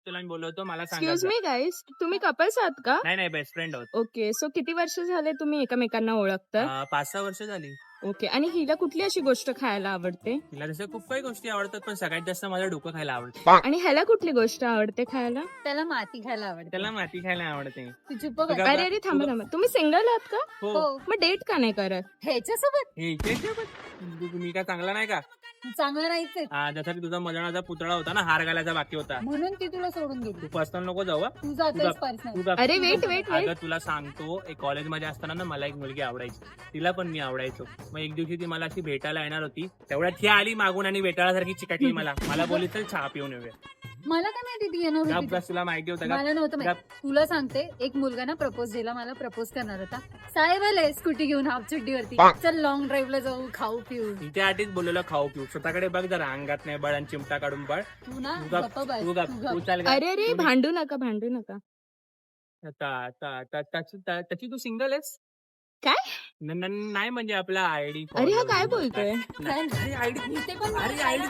तुला मी बोलवतो मला एक्सक्यूज सांगायचं. मी गाईस, तुम्ही कपल्स आहात का? नाही नाही बेस्ट फ्रेंड आहोत. ओके, सो किती वर्ष झाले तुम्ही एकमेकांना ओळखता? 5-6 वर्ष झाली. ओके, आणि हिला कुठली अशी गोष्ट खायला आवडते? तिला तसं खूप काही गोष्टी आवडतात पण सगळ्यात जास्त मला डोकं खायला आवडते. आणि ह्याला कुठली गोष्ट आवडते खायला? त्याला माती खायला आवडते. त्याला माती खायला आवडते. तू चुप तुझा- बस. अरे अरे थांबा थांबा, तुम्ही सिंगल आहात का? हो हो मग डेट का नाही करत? ह्याच्यासोबत हे इथे बघ. मी काय चांगला नाही का? चांगलं नाहीच आहे. जसा की तुझा मजणाचा पुतळा होता ना, हार घालायचा बाकी होता. म्हणून ती तुला सोडून तू गेली. पर्सनल नको जाऊ हं. तू जातोयस तुझा- पर्सनल. तुझा अरे वेट वेट वेट, अगं तुला सांगतो, एक कॉलेजमध्ये असताना ना मला एक मुलगी आवडायची, तिला पण मी आवडायचो. मग एक दिवशी ती मला अशी भेटायला येणार होती, तेवढ्यात ती आली मागून आणि भेटाळासारखी चिकटली मला बोलली चल चहा पिऊन येऊया. मला काय माहिती ती येणार गप होती. बस, तुला माहिती होतं का? मला नव्हतं माहिती. तुला सांगते, एक मुलगा ना प्रपोज दिला मला, प्रपोज करणार होता. साहेब आले स्कूटी घेऊन हाफ चड्डीवरती, चल लॉंग ड्राईव्हला जाऊ, खाऊ पिऊ. इथे आधीच बोललेलं खाऊ पिऊ, स्वतःकडे बघ जरा, अंगात नाही बळ आणि चिमटा काढून बळ. तू ना तू गप, गप्प बस, तू गप, तू तू गप. चाल गप. अरे अरे भांडू नका भांडू नका. त्याची तू सिंगल आहेस? काय? नाही म्हणजे आपला आयडी. अरे हा काय बोलतोय? चल, आयडी इथे पण अरे आयडी